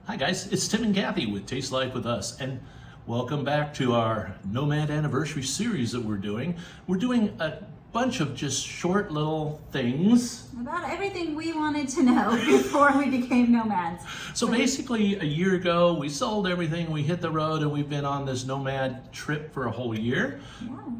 Hi guys, it's Tim and Kathy with Taste Life with Us, and welcome back to our Nomad Anniversary series that we're doing. We're doing a bunch of just short little things. About everything we wanted to know before we became nomads. So basically, a year ago, we sold everything, we hit the road, and we've been on this nomad trip for a whole year.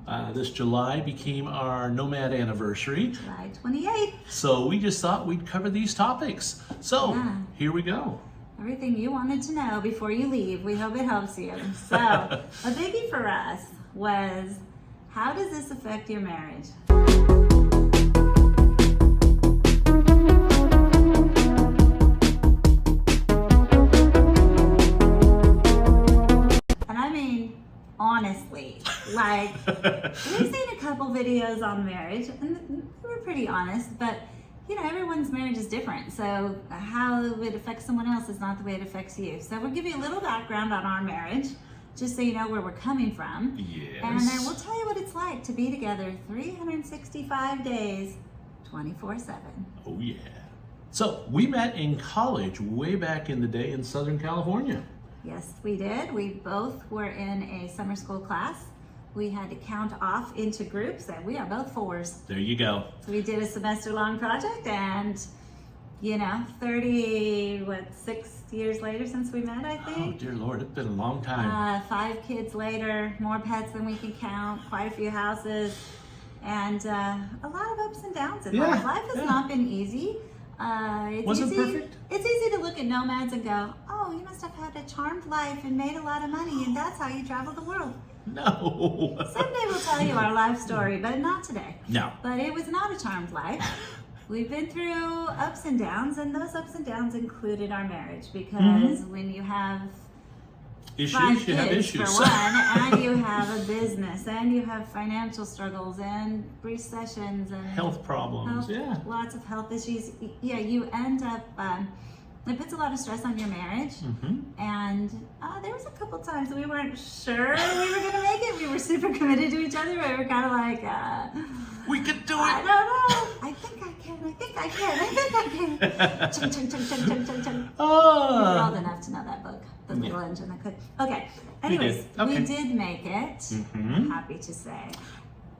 Yeah. This July became our Nomad Anniversary. July 28th. So we just thought we'd cover these topics. So here we go. Everything you wanted to know before you leave. We hope it helps you. So, a biggie for us was, how does this affect your marriage? And I mean, honestly, like, we've seen a couple videos on marriage, and we're pretty honest, but you know, everyone's marriage is different, so how it affects someone else is not the way it affects you. So we'll give you a little background on our marriage, just so you know where we're coming from. Yes. And then we'll tell you what it's like to be together 365 days, 24/7. Oh yeah. So we met in college way back in the day in Southern California. Yes, we did. We both were in a summer school class. We had to count off into groups, and we are both fours. There you go. So we did a semester-long project, and you know, 6 years later since we met, I think. Oh dear Lord, it's been a long time. 5 kids later, more pets than we can count, quite a few houses, and a lot of ups and downs in life. Life has not been easy. Was it perfect? It's easy to look at nomads and go, oh, you must have had a charmed life and made a lot of money, and that's how you travel the world. No. Someday we'll tell you our life story, but not today. No. But it was not a charmed life. We've been through ups and downs, and those ups and downs included our marriage, because when you have Issues, 5 you have kids issues. for one, and you have a business, and you have financial struggles, and recessions, and Health problems, lots of health issues. Yeah, you end up, it puts a lot of stress on your marriage. And there was a couple times we weren't sure we were gonna make it. We were super committed to each other, but we were kind of like, we could do it. I don't know. I think I can. I think I can. I think I can. Chung, chung, chung, chung, chung, chung, chung. You're old enough to know that book, The Little Engine That Could. Okay. Anyways, we did make it. I'm happy to say.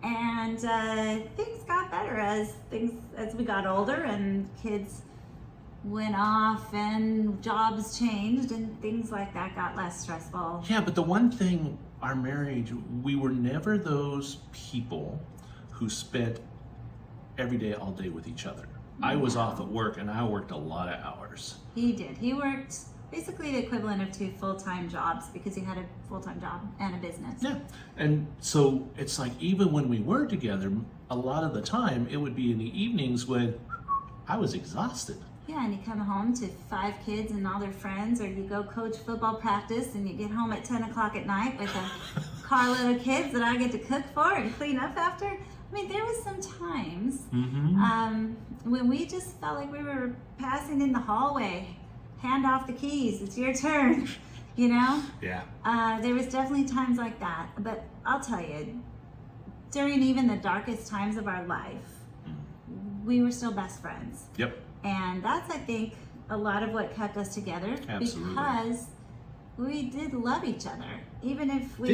And things got better as we got older, and kids went off and jobs changed and things like that got less stressful. Yeah, but the one thing, our marriage, we were never those people who spent every day all day with each other. I was off at work, and I worked a lot of hours. He did. He worked basically the equivalent of 2 full-time jobs, because he had a full-time job and a business. Yeah, and so it's like, even when we were together, a lot of the time it would be in the evenings when I was exhausted. Yeah, and you come home to 5 kids and all their friends, or you go coach football practice, and you get home at 10 o'clock at night with a carload of kids that I get to cook for and clean up after. I mean, there was some times when we just felt like we were passing in the hallway. Hand off the keys, it's your turn, you know? Yeah. There was definitely times like that, but I'll tell you, during even the darkest times of our life, we were still best friends. Yep. And that's, I think, a lot of what kept us together. Absolutely. Because we did love each other, even if we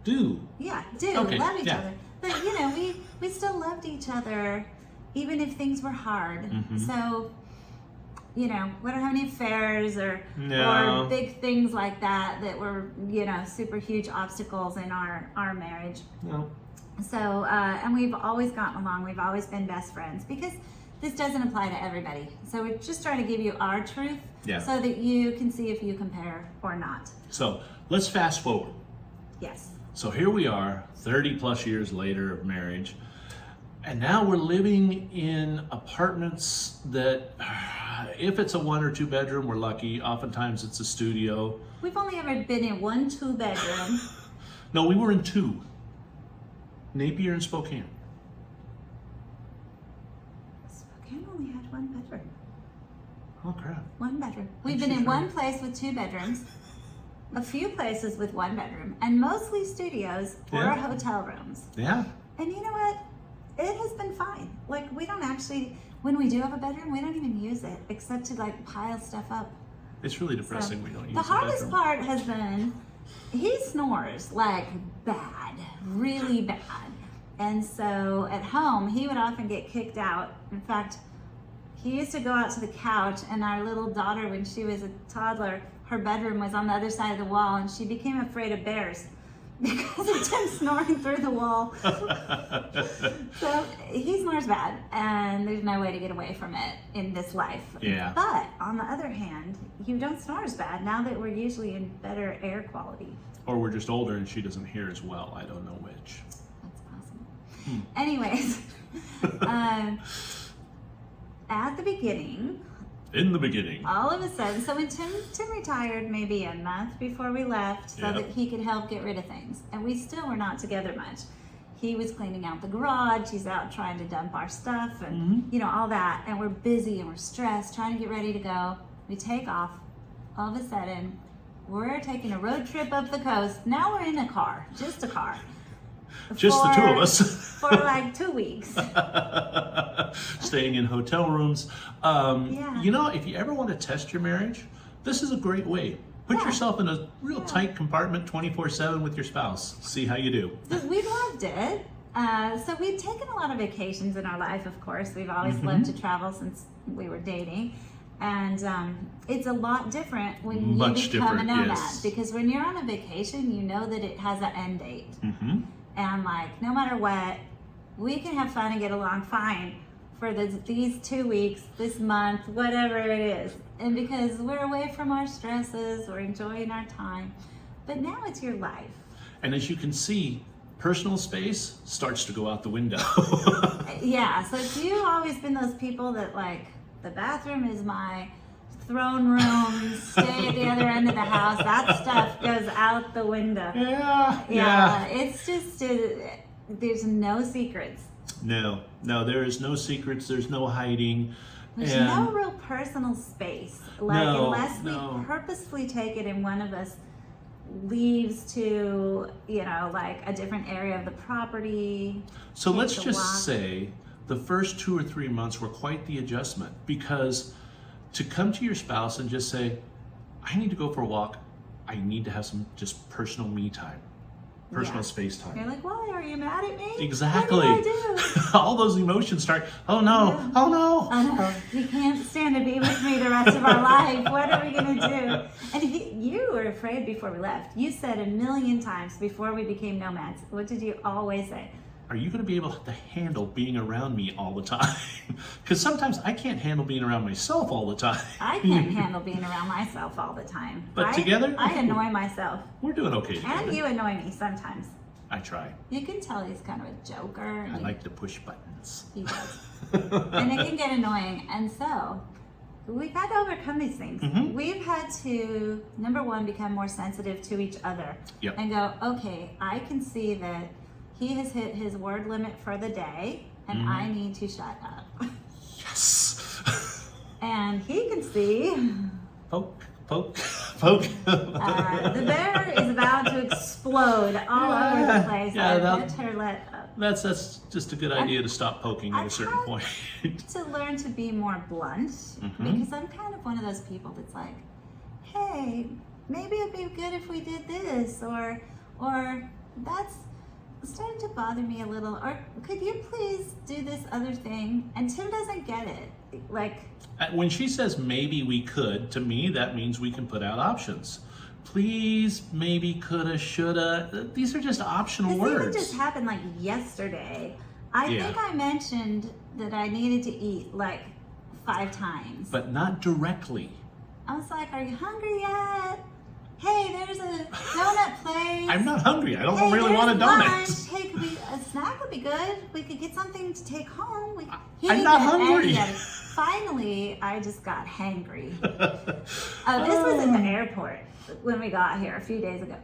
do love each other. But you know, we still loved each other, even if things were hard. So, you know, we don't have any affairs or big things like that were, you know, super huge obstacles in our marriage. No. So, and we've always gotten along. We've always been best friends, because this doesn't apply to everybody. So we're just trying to give you our truth so that you can see if you compare or not. So let's fast forward. Yes. So here we are, 30 plus years later of marriage, and now we're living in apartments that, if it's a 1 or 2 bedroom, we're lucky. Oftentimes it's a studio. We've only ever been in 1 2-bedroom. No, we were in 2. Napier and Spokane. Spokane only had 1 bedroom. Oh crap. 1 bedroom. We've been in 1 place with 2 bedrooms, a few places with 1 bedroom, and mostly studios or hotel rooms. Yeah. And you know what? It has been fine. Like, we don't actually, when we do have a bedroom, we don't even use it except to like pile stuff up. It's really depressing we don't use the hardest bedroom. part has been he snores like bad, really bad. And so at home, he would often get kicked out. In fact, he used to go out to the couch, and our little daughter, when she was a toddler, her bedroom was on the other side of the wall, and she became afraid of bears because of Tim snoring through the wall. So he snores bad, and there's no way to get away from it in this life. Yeah. But on the other hand, you don't snore as bad now that we're usually in better air quality. Or we're just older and she doesn't hear as well. I don't know which. That's possible. Anyways, at the beginning, in the beginning, all of a sudden, so when Tim retired maybe a month before we left so that he could help get rid of things, and we still were not together much. He was cleaning out the garage, he's out trying to dump our stuff and you know, all that, and we're busy and we're stressed, trying to get ready to go. We take off. All of a sudden, we're taking a road trip up the coast. Now we're in a car, just a car. Just the two of us. For like 2 weeks. Staying in hotel rooms. Yeah. You know, if you ever want to test your marriage, this is a great way. Put yourself in a real tight compartment 24/7 with your spouse. See how you do. We loved it. So we've taken a lot of vacations in our life, of course. We've always loved to travel since we were dating. And it's a lot different when Much you become a different, nomad. yes. Because when you're on a vacation, you know that it has an end date. And like, no matter what, we can have fun and get along fine for these 2 weeks, this month, whatever it is. And because we're away from our stresses, we're enjoying our time. But now it's your life. And as you can see, personal space starts to go out the window. Yeah, so if you've always been those people that like, the bathroom is my throne room, stay at the other end of the house, that stuff goes out the window. Yeah. It's just, there's no secrets. No, there is no secrets, there's no hiding. There's no real personal space. Like, unless we purposefully take it and one of us leaves to, you know, like a different area of the property. So let's just say the first 2 or 3 months were quite the adjustment, because to come to your spouse and just say, I need to go for a walk, I need to have some just personal me time, personal space time. You're like, why are you mad at me? Exactly. What did I do? All those emotions start, oh no, oh no. I know, you can't stand to be with me the rest of our life. What are we going to do? And you were afraid before we left. You said a million times before we became nomads, what did you always say? Are you going to be able to handle being around me all the time? Because sometimes I can't handle being around myself all the time. I can't handle being around myself all the time. But together? I annoy myself. We're doing okay together. And you annoy me sometimes. I try. You can tell he's kind of a joker. I like to push buttons. He does. And it can get annoying. And so, we've had to overcome these things. We've had to, number one, become more sensitive to each other. And go, okay, I can see that he has hit his word limit for the day, and I need to shut up. Yes. And he can see. Poke. The bear is about to explode all over the place. Yeah, Let her let up. That's just a good idea to stop poking at a certain point. To learn to be more blunt, because I'm kind of one of those people that's like, hey, maybe it'd be good if we did this, or that's starting to bother me a little, or could you please do this other thing? And Tim doesn't get it. Like, when she says maybe we could, to me that means we can put out options. Please, maybe, coulda, shoulda. These are just optional words. This even just happened like yesterday. I think I mentioned that I needed to eat like 5 times. But not directly. I was like, are you hungry yet? Hey, there's a donut place. I'm not hungry. I don't really want a donut. Lunch. Hey, a snack would be good. We could get something to take home. I'm not hungry. Finally, I just got hangry. This was in the airport when we got here a few days ago.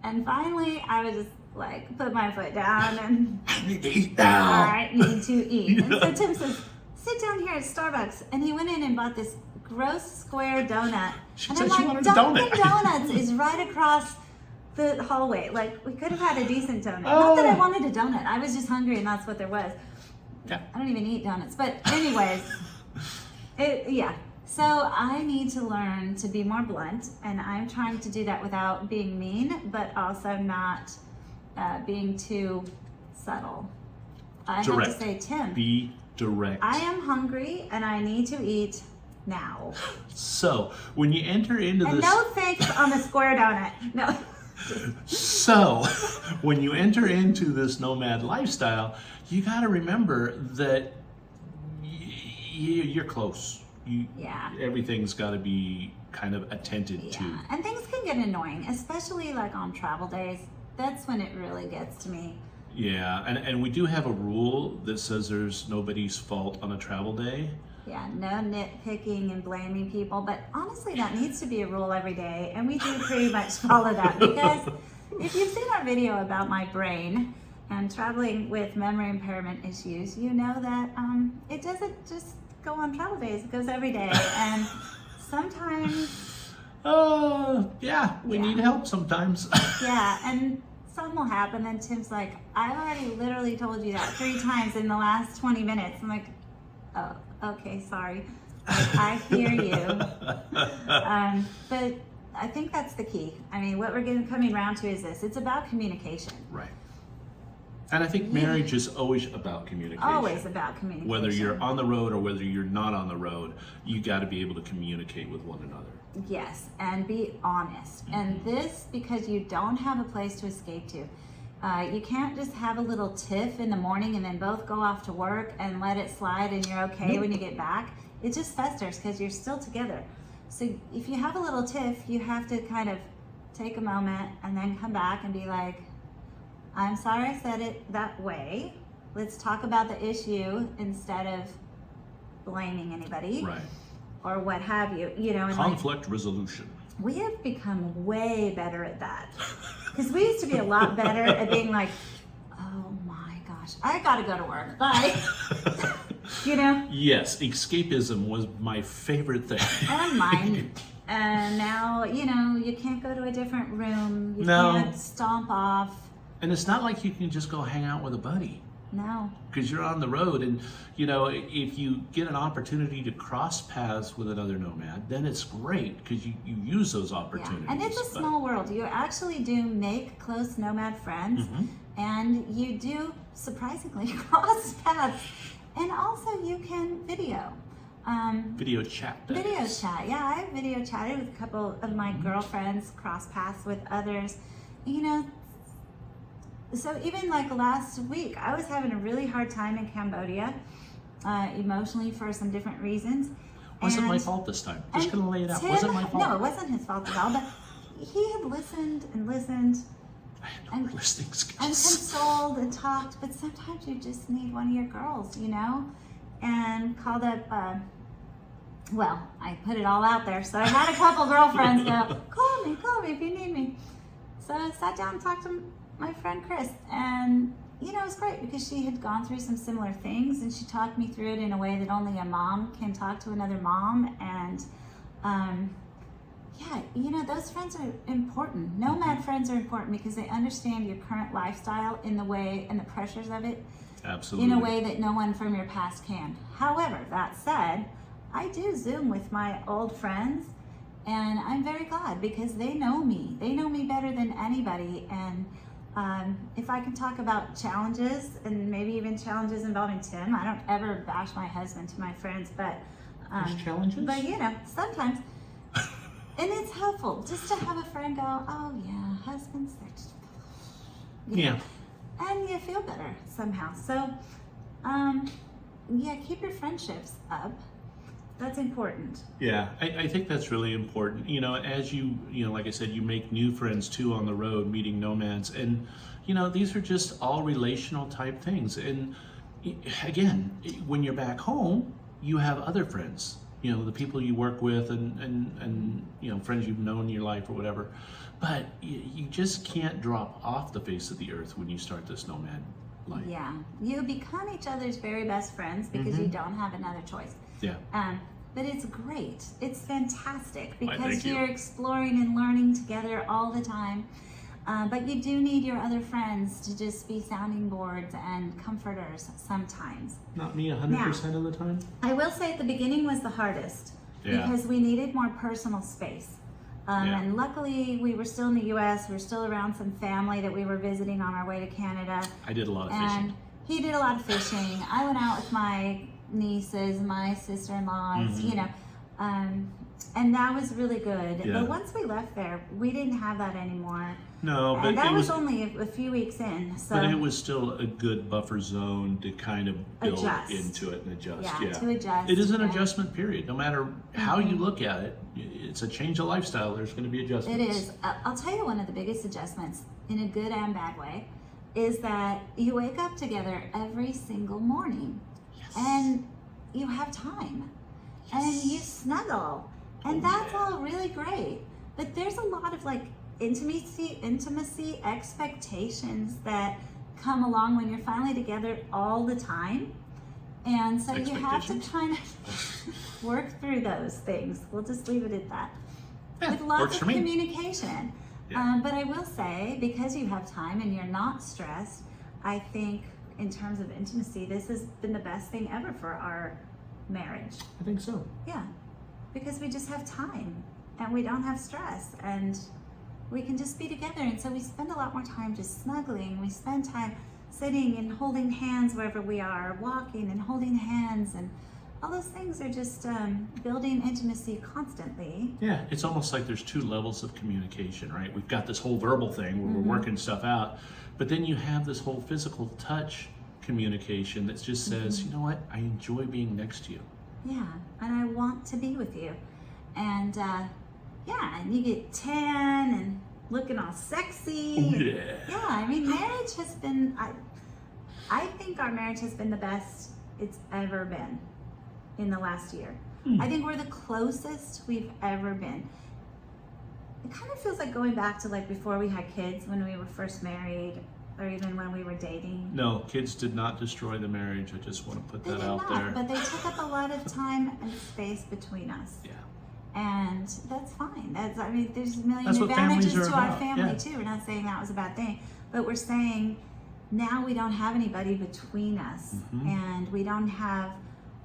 And finally, I was just like, put my foot down and I need to eat now. All right, need to eat. And so Tim says, sit down here at Starbucks. And he went in and bought this gross square donut. She and said I'm she like, wanted a donut. Dunkin' Donuts is right across the hallway. Like, we could have had a decent donut. Not that I wanted a donut. I was just hungry and that's what there was. Yeah. I don't even eat donuts. But anyways, So I need to learn to be more blunt, and I'm trying to do that without being mean, but also not being too subtle. I Direct. have to say, Tim, Be direct. I am hungry and I need to eat now. So when you enter into And this, no thanks on the square donut. No. so when you enter into this nomad lifestyle, you got to remember that you're close. Yeah. Everything's got to be kind of attended to. Yeah, and things can get annoying, especially like on travel days. That's when it really gets to me. Yeah, and we do have a rule that says there's nobody's fault on a travel day. Yeah, no nitpicking and blaming people, but honestly, that needs to be a rule every day, and we do pretty much follow that, because if you've seen our video about my brain and traveling with memory impairment issues, you know that it doesn't just go on travel days, it goes every day, and sometimes... Yeah, we need help sometimes. Yeah, and something will happen, and Tim's like, I've already literally told you that 3 times in the last 20 minutes. I'm like, oh, okay, sorry. I hear you. But I think that's the key. I mean, what we're coming around to is this. It's about communication. Right. And I think marriage is always about communication. Always about communication. Whether you're on the road or whether you're not on the road, you got to be able to communicate with one another. Yes, and be honest. And this, because you don't have a place to escape to. You can't just have a little tiff in the morning and then both go off to work and let it slide and you're okay when you get back. It just festers because you're still together. So if you have a little tiff, you have to kind of take a moment and then come back and be like, I'm sorry I said it that way. Let's talk about the issue instead of blaming anybody. Right. Or what have you, you know. And conflict resolution. We have become way better at that. Because we used to be a lot better at being like, oh my gosh, I gotta go to work, bye. You know? Yes, escapism was my favorite thing. And mine. And now, you know, you can't go to a different room. You can't stomp off. And it's not like you can just go hang out with a buddy. No. Because you're on the road, and you know, if you get an opportunity to cross paths with another nomad, then it's great because you use those opportunities. Yeah. And it's a small world. You actually do make close nomad friends, and you do surprisingly cross paths. And also you can video. Video chat. Video chat. Yeah, I video chatted with a couple of my girlfriends, cross paths with others. You know, so even like last week, I was having a really hard time in Cambodia, emotionally for some different reasons. Wasn't my fault this time. Just gonna lay it out. Wasn't my fault. No, it wasn't his fault at all. But he had listened and listened. I had no listening skills. And consoled and talked, but sometimes you just need one of your girls, you know? And called up, well, I put it all out there. So I had a couple girlfriends go, call me if you need me. So I sat down and talked to my friend Chris, and you know, it was great because she had gone through some similar things, and she talked me through it in a way that only a mom can talk to another mom. And yeah, you know, those friends are important. Nomad friends are important because they understand your current lifestyle in the way, and the pressures of it. Absolutely. In a way that no one from your past can. However, that said, I do Zoom with my old friends, and I'm very glad because they know me. They know me better than anybody. And if I can talk about challenges, and maybe even challenges involving Tim, I don't ever bash my husband to my friends, but there's challenges. But you know, sometimes, and it's helpful just to have a friend go, oh yeah, husbands, they're just, yeah. And you feel better somehow. So, yeah, keep your friendships up. That's important. Yeah, I think that's really important. You know, as you know, like I said, you make new friends too on the road, meeting nomads. And, you know, these are just all relational type things. And again, when you're back home, you have other friends, you know, the people you work with and you know, friends you've known in your life or whatever. But you just can't drop off the face of the earth when you start this nomad life. Yeah, you become each other's very best friends because you don't have another choice. Yeah. But it's great. It's fantastic because thank you. you're exploring and learning together all the time. But you do need your other friends to just be sounding boards and comforters sometimes. Not me 100% of the time. I will say at the beginning was the hardest because we needed more personal space. And luckily, we were still in the U.S. We were still around some family that we were visiting on our way to Canada. I did a lot of and fishing. He did a lot of fishing. I went out with my nieces, my sister-in-laws, you know, and that was really good. Yeah. But once we left there, we didn't have that anymore. No, but and that was only a few weeks in. So but it was still a good buffer zone to kind of build into it and adjust. Yeah, to adjust. It is an adjustment period. No matter how you look at it, it's a change of lifestyle. There's going to be adjustments. It is. I'll tell you one of the biggest adjustments, in a good and bad way, is that you wake up together every single morning. Yes. And you have time. Yes. And you snuggle. And that's all really great. But there's a lot of like intimacy expectations that come along when you're finally together all the time. And so you have to kind of work through those things. We'll just leave it at that. Yeah, with lots of for me. communication. Yeah. But I will say, because you have time and you're not stressed, I think in terms of intimacy, this has been the best thing ever for our marriage. I think so. Yeah, because we just have time and we don't have stress and we can just be together. And so we spend a lot more time just snuggling. We spend time sitting and holding hands wherever we are, walking and holding hands, and all those things are just building intimacy constantly. Yeah, it's almost like there's two levels of communication, right? We've got this whole verbal thing where we're working stuff out, but then you have this whole physical touch communication that just says, you know what, I enjoy being next to you. Yeah, and I want to be with you. And yeah, and you get tan and looking all sexy. Oh, yeah. Yeah, I mean, marriage has been, I think our marriage has been the best it's ever been in the last year. I think we're the closest we've ever been. It kind of feels like going back to like before we had kids, when we were first married, or even when we were dating. No, kids did not destroy the marriage. I just want to put They that did out not, there. but they took up a lot of time and space between us. Yeah. And that's fine. I mean, there's a million That's what families advantages are to our about, family yeah. too. We're not saying that was a bad thing, but we're saying now we don't have anybody between us, and we don't have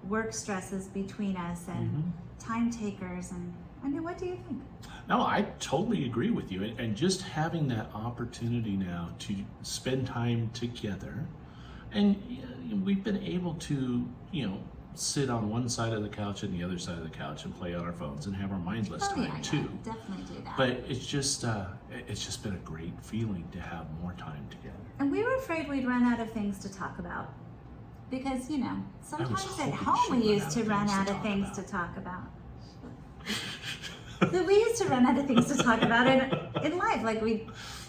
work stresses between us and time takers. And I mean, what do you think? No, I totally agree with you. And just having that opportunity now to spend time together, and we've been able to, sit on one side of the couch and the other side of the couch and play on our phones and have our mindless time too. Definitely do that. But it's just been a great feeling to have more time together. And we were afraid we'd run out of things to talk about. Because, sometimes at home we used to run out of things to talk about. But we used to run out of things to talk about in life. Like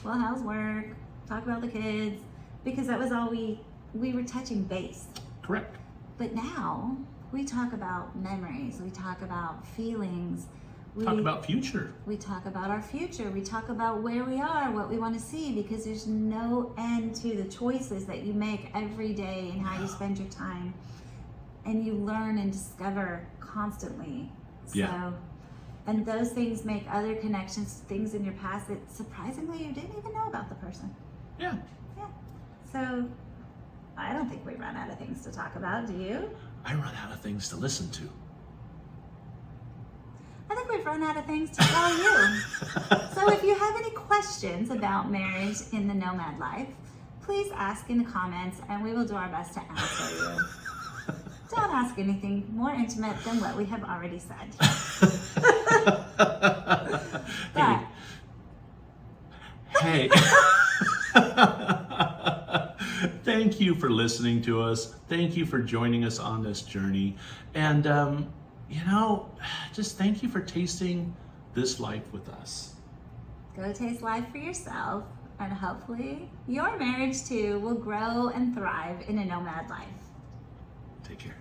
how's work? Talk about the kids. Because that was all we were touching base. Correct. But now we talk about memories. We talk about feelings. We talk about future. We talk about our future. We talk about where we are, what we want to see, because there's no end to the choices that you make every day and how you spend your time. And you learn and discover constantly. Yeah. So, and those things make other connections, things in your past that surprisingly you didn't even know about the person. Yeah. Yeah. So I don't think we run out of things to talk about. Do you? I run out of things to listen to. I think we've run out of things to tell you. So if you have any questions about marriage in the nomad life, please ask in the comments and we will do our best to answer you. Don't ask anything more intimate than what we have already said. But, hey. Thank you for listening to us. Thank you for joining us on this journey. And, just thank you for tasting this life with us. go taste life for yourself, and hopefully your marriage too will grow and thrive in a nomad life. Take care.